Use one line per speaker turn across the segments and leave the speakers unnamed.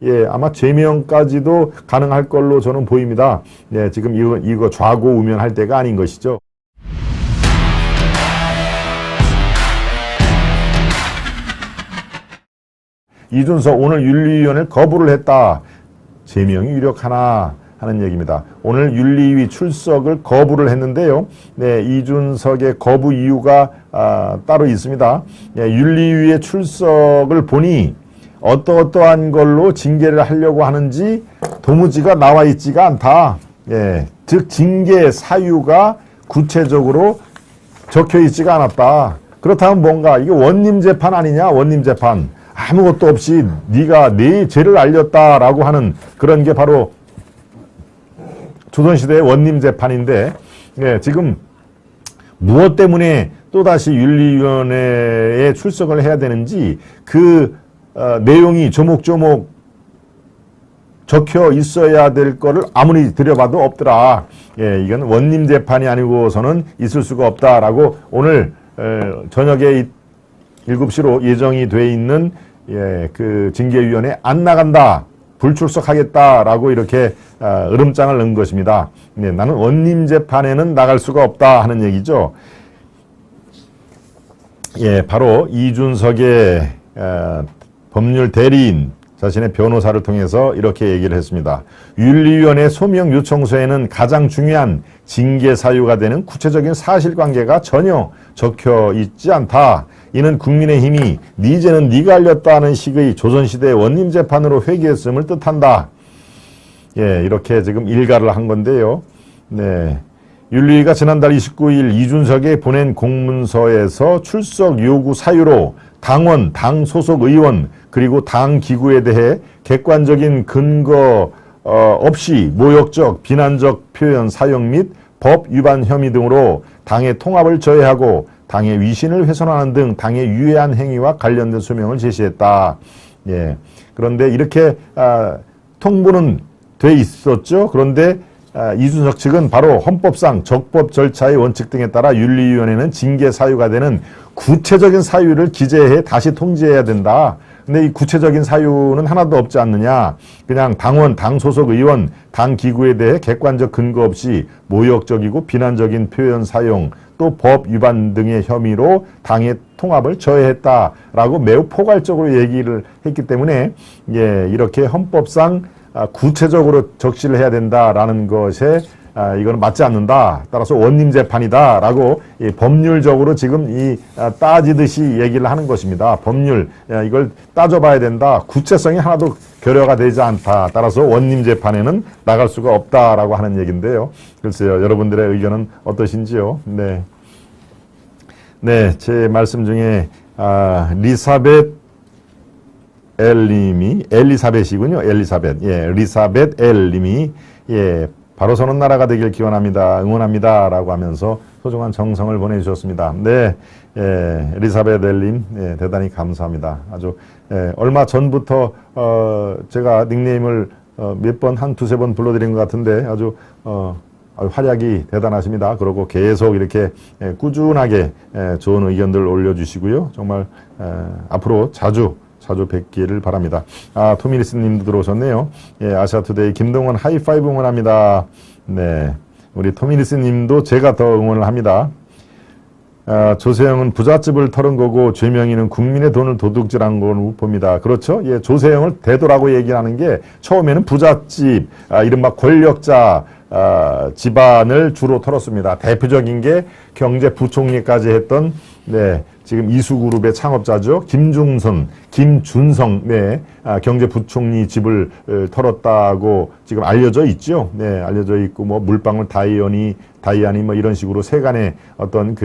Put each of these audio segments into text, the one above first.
예, 아마 제명까지도 가능할 걸로 저는 보입니다. 예, 지금 이거 좌고우면할 때가 아닌 것이죠. 이준석 오늘 윤리위원회를 거부를 했다. 제명이 유력하나 하는 얘기입니다. 오늘 윤리위 출석을 거부를 했는데요. 네, 이준석의 거부 이유가 따로 있습니다. 예, 윤리위의 출석을 보니 어떠한 걸로 징계를 하려고 하는지 도무지가 나와 있지가 않다. 예, 즉 징계 사유가 구체적으로 적혀 있지가 않았다. 그렇다면 뭔가 이게 원님 재판 아니냐? 원님 재판. 아무것도 없이 네가 네 죄를 알렸다라고 하는 그런 게 바로 조선시대의 원님 재판인데, 예, 지금 무엇 때문에 또다시 윤리위원회에 출석을 해야 되는지 그 내용이 조목조목 적혀 있어야 될 거를 아무리 들여봐도 없더라. 예, 이건 원님 재판이 아니고서는 있을 수가 없다라고 오늘 저녁에 7시로 예정이 돼 있는 예, 그 징계위원회 안 나간다. 불출석하겠다라고 이렇게 으름장을 넣은 것입니다. 네, 나는 원님 재판에는 나갈 수가 없다 하는 얘기죠. 예, 바로 이준석의 법률 대리인 자신의 변호사를 통해서 이렇게 얘기를 했습니다. 윤리위원회 소명 요청서에는 가장 중요한 징계 사유가 되는 구체적인 사실관계가 전혀 적혀 있지 않다. 이는 국민의힘이 네 죄는 네가 알렸다는 식의 조선시대 원님 재판으로 회귀했음을 뜻한다. 예, 이렇게 지금 일가를 한 건데요. 네. 윤리위가 지난달 29일 이준석에 보낸 공문서에서 출석 요구 사유로 당원, 당 소속 의원, 그리고 당 기구에 대해 객관적인 근거 없이 모욕적, 비난적 표현 사용 및 법 위반 혐의 등으로 당의 통합을 저해하고 당의 위신을 훼손하는 등 당의 유해한 행위와 관련된 소명을 제시했다. 예. 그런데 이렇게 통보는 돼 있었죠. 그런데 이준석 측은 바로 헌법상 적법 절차의 원칙 등에 따라 윤리위원회는 징계 사유가 되는 구체적인 사유를 기재해 다시 통지해야 된다. 근데 이 구체적인 사유는 하나도 없지 않느냐. 그냥 당원, 당 소속 의원, 당 기구에 대해 객관적 근거 없이 모욕적이고 비난적인 표현 사용, 또 법 위반 등의 혐의로 당의 통합을 저해했다라고 매우 포괄적으로 얘기를 했기 때문에 예, 이렇게 헌법상 구체적으로 적시를 해야 된다라는 것에 이거는 맞지 않는다. 따라서 원님 재판이다라고 법률적으로 지금 따지듯이 얘기를 하는 것입니다. 법률 이걸 따져봐야 된다. 구체성이 하나도 결여가 되지 않다. 따라서 원님 재판에는 나갈 수가 없다라고 하는 얘기인데요. 글쎄요, 여러분들의 의견은 어떠신지요? 네, 네, 제 말씀 중에 리사벳 L님이 엘리사벳이군요. 엘리사벳. 예, 리사벳 L님이 예. 바로 서는 나라가 되길 기원합니다. 응원합니다라고 하면서 소중한 정성을 보내주셨습니다. 네, 예, 리사벳 엘님 예, 대단히 감사합니다. 아주 얼마 전부터 제가 닉네임을 몇 번, 한 두세 번 불러드린 것 같은데 아주 활약이 대단하십니다. 그리고 계속 이렇게 꾸준하게 좋은 의견들 올려주시고요. 정말 앞으로 자주 뵙기를 바랍니다. 토미리스 님도 들어오셨네요. 예, 아시아투데이 김동원 하이파이브 응원합니다. 네. 우리 토미리스 님도 제가 더 응원을 합니다. 조세형은 부잣집을 털은 거고 죄명이는 국민의 돈을 도둑질한 걸로 봅니다. 그렇죠? 예, 조세형을 대도라고 얘기하는 게 처음에는 부잣집, 이른바 권력자, 집안을 주로 털었습니다. 대표적인 게 경제부총리까지 했던, 네, 지금 이수그룹의 창업자죠. 김준성, 네, 경제부총리 집을 털었다고 지금 알려져 있죠. 네, 알려져 있고, 뭐, 물방울 다이아니 뭐 이런 식으로 세간의 어떤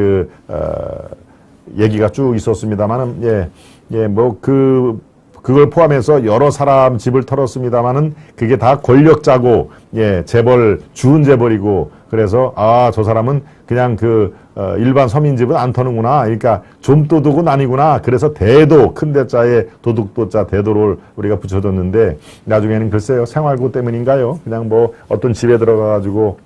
얘기가 쭉 있었습니다만은, 그걸 포함해서 여러 사람 집을 털었습니다만은 그게 다 권력자고, 예, 주은 재벌이고, 그래서, 저 사람은 그냥 일반 서민 집은 안 터는구나. 그러니까 좀도둑은 아니구나. 그래서 대도, 큰 대자에 도둑도자 대도를 우리가 붙여줬는데, 나중에는 글쎄요, 생활고 때문인가요? 그냥 뭐 어떤 집에 들어가가지고,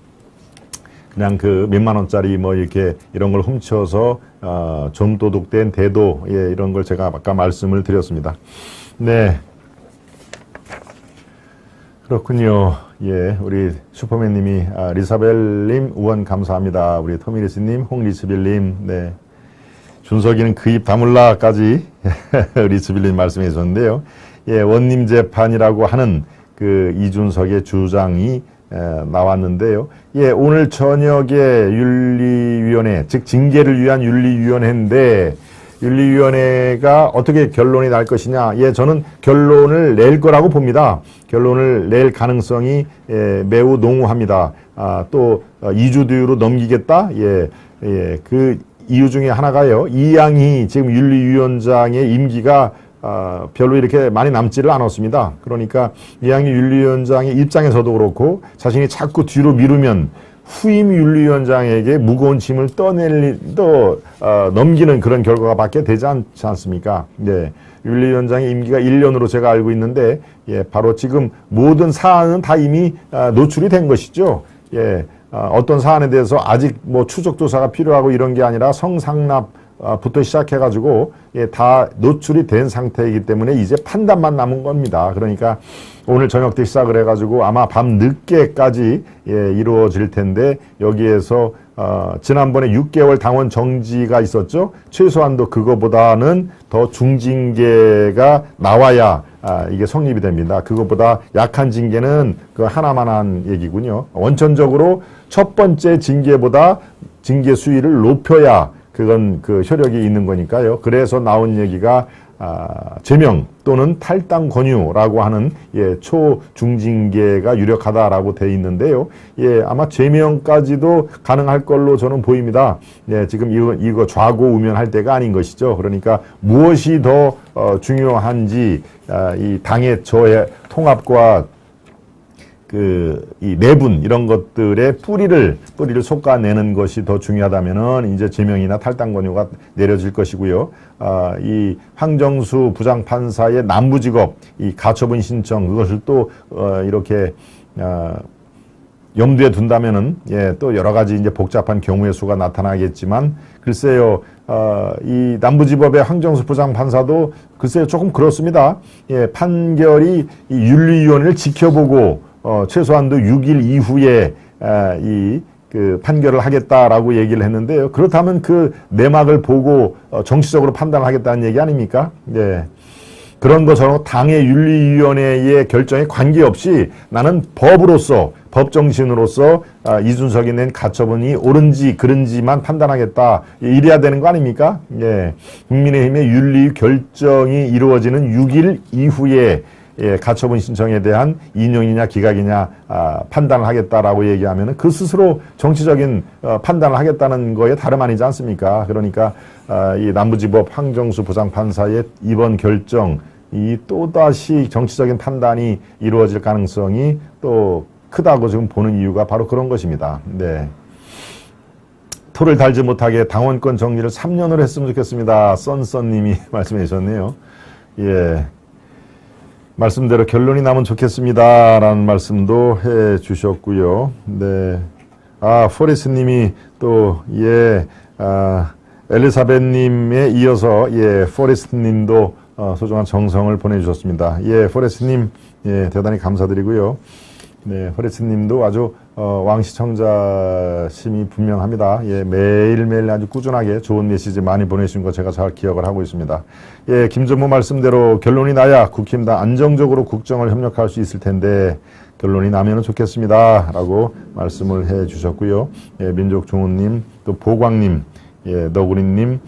그냥 몇만 원짜리 뭐 이런 걸 훔쳐서, 좀 도둑된 대도, 예, 이런 걸 제가 아까 말씀을 드렸습니다. 네. 그렇군요. 예, 우리 슈퍼맨님이 리사벨님 우원 감사합니다. 우리 토미리스님, 홍리스빌님, 네, 준석이는 그 입 다물라까지 리스빌님 말씀해 주셨는데요. 예, 원님 재판이라고 하는 그 이준석의 주장이 나왔는데요. 예, 오늘 저녁에 윤리위원회, 즉 징계를 위한 윤리위원회인데 윤리위원회가 어떻게 결론이 날 것이냐. 예, 저는 결론을 낼 거라고 봅니다. 결론을 낼 가능성이 매우 농후합니다. 또 2주 뒤로 넘기겠다. 그 이유 중에 하나가요. 이양희 지금 윤리위원장의 임기가 별로 이렇게 많이 남지를 않았습니다. 그러니까 이양희 윤리위원장의 입장에서도 그렇고 자신이 자꾸 뒤로 미루면 후임 윤리위원장에게 무거운 짐을 넘기는 그런 결과가 되지 않지 않습니까? 네. 윤리위원장의 임기가 1년으로 제가 알고 있는데, 예, 바로 지금 모든 사안은 다 이미 노출이 된 것이죠. 예, 어떤 사안에 대해서 아직 뭐 추적 조사가 필요하고 이런 게 아니라 성상납부터 시작해가지고, 예, 다 노출이 된 상태이기 때문에 이제 판단만 남은 겁니다. 그러니까 오늘 저녁 때 시작을 해가지고 아마 밤 늦게까지 이루어질 텐데 여기에서 지난번에 6개월 당원 정지가 있었죠. 최소한도 그거보다는 더 중징계가 나와야 이게 성립이 됩니다. 그것보다 약한 징계는 그 하나만한 얘기군요. 원천적으로 첫 번째 징계보다 징계 수위를 높여야 그건 그 효력이 있는 거니까요. 그래서 나온 얘기가 제명 또는 탈당 권유라고 하는 초중징계가 유력하다라고 돼 있는데요. 예, 아마 제명까지도 가능할 걸로 저는 보입니다. 예, 지금 이거 좌고우면할 때가 아닌 것이죠. 그러니까 무엇이 더 중요한지 이 당의 저의 통합과 이 내분 이런 것들의 뿌리를 솎아내는 것이 더 중요하다면은 이제 제명이나 탈당 권유가 내려질 것이고요. 이 황정수 부장판사의 남부지법 이 가처분 신청 그것을 또 이렇게 염두에 둔다면은 또 여러 가지 이제 복잡한 경우의 수가 나타나겠지만 글쎄요. 이 남부지법의 황정수 부장판사도 글쎄요 조금 그렇습니다. 예, 판결이 이 윤리위원회를 지켜보고 최소한도 6일 이후에 그 판결을 하겠다라고 얘기를 했는데요. 그렇다면 그 내막을 보고 정치적으로 판단을 하겠다는 얘기 아닙니까? 예. 그런 것처럼 당의 윤리위원회의 결정에 관계없이 나는 법으로서 법정신으로서 이준석이 낸 가처분이 옳은지 그른지만 판단하겠다. 이래야 되는 거 아닙니까? 예. 국민의힘의 윤리 결정이 이루어지는 6일 이후에 가처분 신청에 대한 인용이냐 기각이냐 판단을 하겠다라고 얘기하면 그 스스로 정치적인 판단을 하겠다는 거에 다름 아니지 않습니까? 그러니까 이 남부지법 황정수 부장판사의 이번 결정 이 또다시 정치적인 판단이 이루어질 가능성이 또 크다고 지금 보는 이유가 바로 그런 것입니다. 네. 토를 달지 못하게 당원권 정리를 3년을 했으면 좋겠습니다. 썬썬님이 말씀해 주셨네요. 예. 말씀대로 결론이 나면 좋겠습니다. 라는 말씀도 해 주셨고요. 네. 포레스님이 또, 엘리사벳님에 이어서, 포레스님도 소중한 정성을 보내주셨습니다. 포레스님, 대단히 감사드리고요. 네, 포레스님도 아주, 왕시청자심이 분명합니다. 매일매일 아주 꾸준하게 좋은 메시지 많이 보내주신 거 제가 잘 기억을 하고 있습니다. 김전무 말씀대로 결론이 나야 국힘당 안정적으로 국정을 협력할 수 있을 텐데, 결론이 나면 좋겠습니다. 라고 말씀을 해 주셨고요. 민족종훈님, 또 보광님, 너구리님,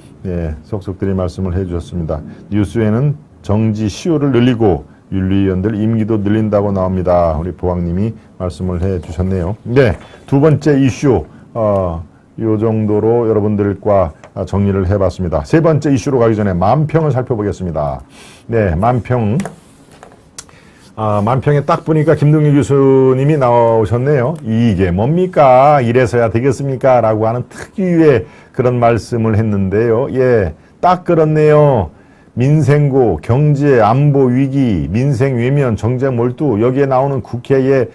속속들이 말씀을 해 주셨습니다. 뉴스에는 정지 시효를 늘리고 윤리위원들 임기도 늘린다고 나옵니다. 우리 보왕님이 말씀을 해 주셨네요. 네, 두 번째 이슈 요 정도로 여러분들과 정리를 해봤습니다. 세 번째 이슈로 가기 전에 만평을 살펴보겠습니다. 네, 만평. 만평에 딱 보니까 김동일 교수님이 나오셨네요. 이게 뭡니까? 이래서야 되겠습니까? 라고 하는 특유의 그런 말씀을 했는데요. 딱 그렇네요. 민생고, 경제, 안보 위기, 민생 외면, 정쟁 몰두 여기에 나오는 국회의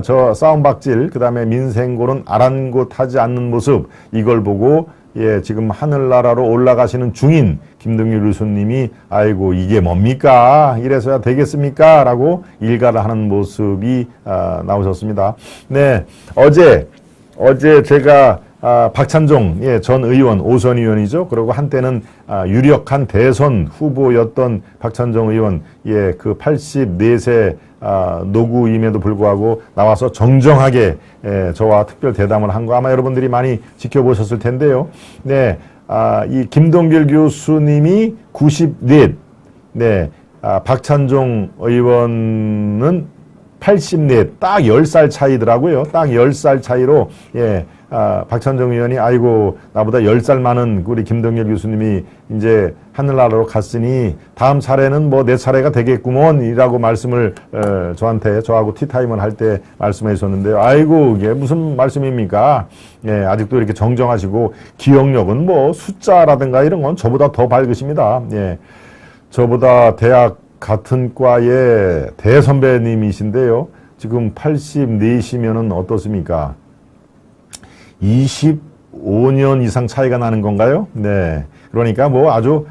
저 싸움박질, 그 다음에 민생고는 아랑곳하지 않는 모습 이걸 보고 예, 지금 하늘나라로 올라가시는 중인 김동길 교수님이 아이고 이게 뭡니까? 이래서야 되겠습니까? 라고 일가를 하는 모습이 나오셨습니다. 네, 어제 제가 박찬종 전 의원, 오선 의원이죠. 그리고 한때는 유력한 대선 후보였던 박찬종 의원, 그 84세 노구임에도 불구하고 나와서 정정하게 저와 특별 대담을 한 거 아마 여러분들이 많이 지켜보셨을 텐데요. 네, 이 김동길 교수님이 94, 박찬종 의원은 84, 딱 10살 차이더라고요. 딱 10살 차이로, 박찬종 의원이 아이고, 나보다 10살 많은 우리 김동길 교수님이 이제 하늘나라로 갔으니 다음 차례는 뭐 내 차례가 되겠구먼, 이라고 말씀을, 저하고 티타임을 할 때 말씀해 주셨는데요. 아이고, 이게 무슨 말씀입니까? 아직도 이렇게 정정하시고, 기억력은 뭐 숫자라든가 이런 건 저보다 더 밝으십니다. 저보다 대학 같은 과의 대선배님이신데요. 지금 84시면은 어떻습니까? 25년 이상 차이가 나는 건가요? 네. 그러니까 뭐 아주,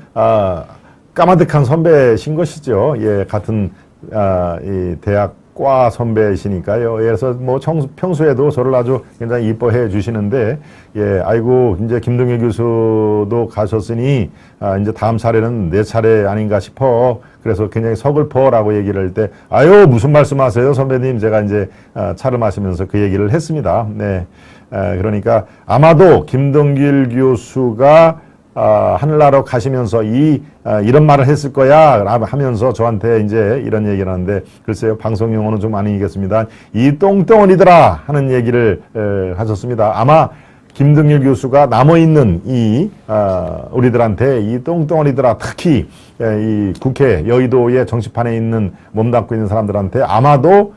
까마득한 선배신 것이죠. 같은, 이 대학과 선배시니까요. 그래서 뭐 평소에도 저를 아주 굉장히 이뻐해 주시는데, 아이고, 이제 김동길 교수도 가셨으니, 이제 다음 차례는 내 차례 아닌가 싶어. 그래서 굉장히 서글퍼라고 얘기를 할 때, 아유, 무슨 말씀 하세요, 선배님? 제가 이제, 차를 마시면서 그 얘기를 했습니다. 네. 그러니까 아마도 김동길 교수가 하늘나라로 가시면서 이런 말을 했을 거야 하면서 저한테 이제 이런 얘기를 하는데, 글쎄요, 방송 용어는 좀 아니겠습니다. 이 똥덩어리들아 하는 얘기를 하셨습니다. 아마 김동길 교수가 남아있는 우리들한테 이 똥덩어리들아, 특히 이 국회 여의도의 정치판에 있는 몸담고 있는 사람들한테 아마도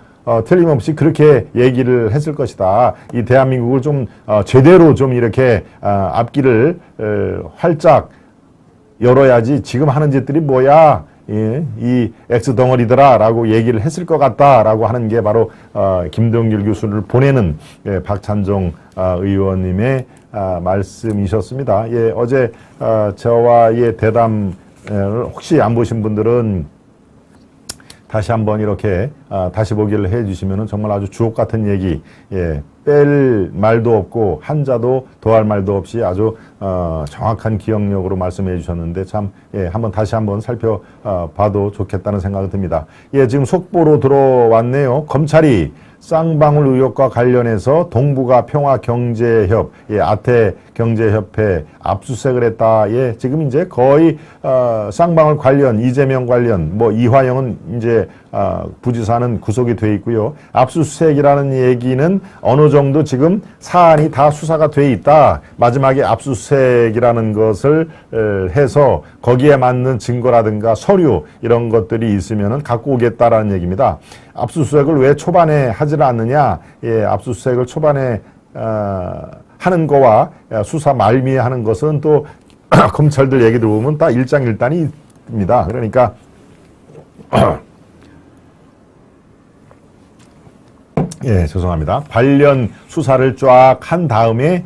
틀림없이 그렇게 얘기를 했을 것이다. 이 대한민국을 좀 제대로 좀 이렇게 앞길을 활짝 열어야지 지금 하는 짓들이 뭐야, 이 X덩어리더라 라고 얘기를 했을 것 같다 라고 하는 게 바로 김동길 교수를 보내는 박찬종 의원님의 말씀이셨습니다. 어제 저와의 대담을 혹시 안 보신 분들은 다시 한번 이렇게 다시 보기를 해주시면 정말 아주 주옥 같은 얘기, 뺄 말도 없고 한자도 더할 말도 없이 아주 정확한 기억력으로 말씀해 주셨는데 참 한번 다시 한번 살펴봐도 좋겠다는 생각이 듭니다. 지금 속보로 들어왔네요. 검찰이 쌍방울 의혹과 관련해서 동북아 평화경제협, 아태경제협회 압수수색을 했다. 지금 이제 거의 쌍방울 관련, 이재명 관련, 뭐 이화영은 이제 부지사는 구속이 돼 있고요. 압수수색이라는 얘기는 어느 정도 지금 사안이 다 수사가 돼 있다. 마지막에 압수수색이라는 것을 해서 거기에 맞는 증거라든가 서류 이런 것들이 있으면은 갖고 오겠다라는 얘기입니다. 압수수색을 왜 초반에 하지 않느냐? 압수수색을 초반에 하는 거와 수사 말미에 하는 것은 또 검찰들 얘기 들어보면 다 일장일단입니다. 그러니까 죄송합니다. 관련 수사를 쫙 한 다음에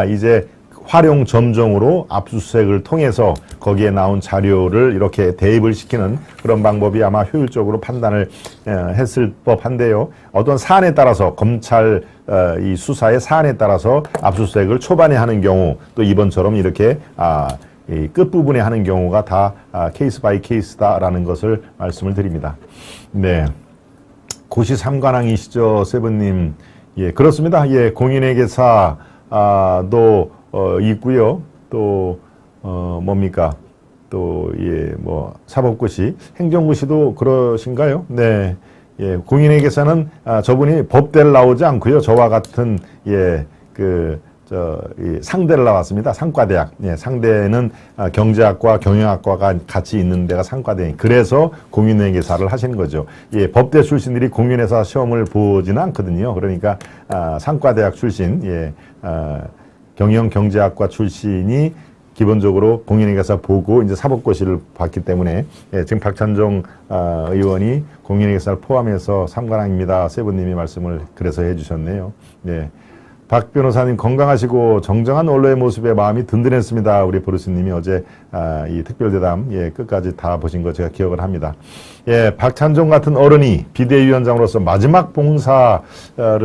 이제 활용 점정으로 압수수색을 통해서 거기에 나온 자료를 이렇게 대입을 시키는 그런 방법이 아마 효율적으로 판단을 했을 법한데요. 어떤 사안에 따라서 검찰 이 수사의 사안에 따라서 압수수색을 초반에 하는 경우, 또 이번처럼 이렇게 이 끝부분에 하는 경우가 다 케이스 바이 케이스다라는 것을 말씀을 드립니다. 네. 고시 삼관왕이시죠, 세븐님. 그렇습니다. 공인의 계사도 있고요. 또 뭡니까? 또 뭐 사법고시, 행정고시도 그러신가요? 네. 공인의 계사는 저분이 법대를 나오지 않고요. 저와 같은 상대를 나왔습니다. 상과대학. 상대는 경제학과 경영학과가 같이 있는 데가 상과대학. 그래서 공인회계사를 하시는 거죠. 법대 출신들이 공인회사 시험을 보지는 않거든요. 그러니까 상과대학 출신, 경영경제학과 출신이 기본적으로 공인회계사 보고 이제 사법고시를 봤기 때문에 지금 박찬종 의원이 공인회계사를 포함해서 삼관왕입니다. 세븐님이 말씀을 그래서 해주셨네요. 박 변호사님 건강하시고 정정한 언론의 모습에 마음이 든든했습니다. 우리 보르스님이 어제 이 특별대담 끝까지 다 보신 거 제가 기억을 합니다. 박찬종 같은 어른이 비대위원장으로서 마지막 봉사를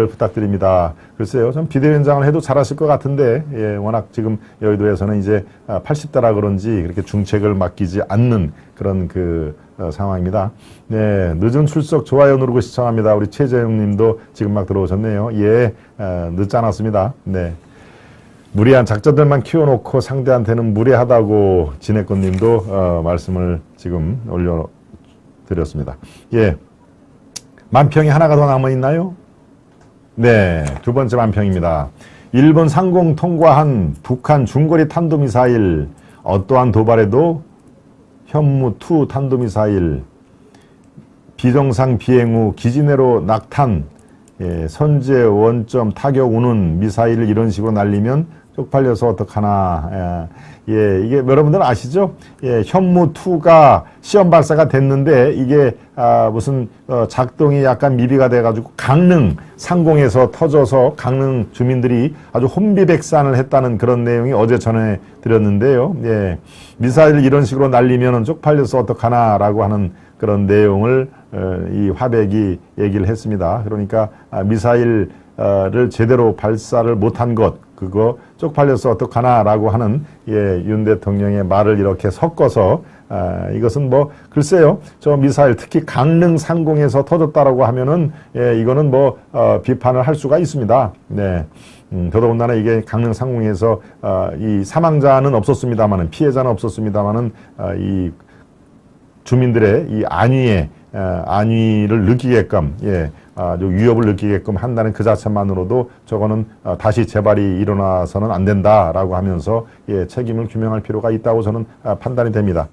부탁드립니다. 글쎄요, 전 비대위원장을 해도 잘하실 것 같은데 워낙 지금 여의도에서는 이제 80대라 그런지 그렇게 중책을 맡기지 않는 그런 상황입니다. 네, 늦은 출석 좋아요 누르고 시청합니다. 우리 최재영 님도 지금 막 들어오셨네요. 늦지 않았습니다. 네. 무리한 작전들만 키워놓고 상대한테는 무례하다고 진해권 님도 말씀을 지금 올려드렸습니다. 만평이 하나가 더 남아있나요? 네, 두 번째 만평입니다. 일본 상공 통과한 북한 중거리 탄도미사일, 어떠한 도발에도 현무2 탄도미사일, 비정상 비행 후 기지 내로 낙탄, 선제 원점 타격 우는 미사일을 이런 식으로 날리면 쪽팔려서 어떡하나. 이게 여러분들 아시죠? 현무2가 시험 발사가 됐는데 이게 무슨 작동이 약간 미비가 돼가지고 강릉 상공에서 터져서 강릉 주민들이 아주 혼비백산을 했다는 그런 내용이 어제 전해드렸는데요. 미사일을 이런 식으로 날리면 쪽팔려서 어떡하나라고 하는 그런 내용을 이 화백이 얘기를 했습니다. 그러니까 미사일을 제대로 발사를 못한 것, 그거 쪽팔려서 어떡하나라고 하는 윤 대통령의 말을 이렇게 섞어서 이것은 뭐 글쎄요, 저 미사일 특히 강릉 상공에서 터졌다라고 하면은 이거는 뭐 비판을 할 수가 있습니다. 네. 더더군다나 이게 강릉 상공에서 이 사망자는 없었습니다만은, 피해자는 없었습니다만은 이 주민들의 이 안위를 느끼게끔, 아주 위협을 느끼게끔 한다는 그 자체만으로도 저거는 다시 재발이 일어나서는 안 된다라고 하면서 책임을 규명할 필요가 있다고 저는 판단이 됩니다.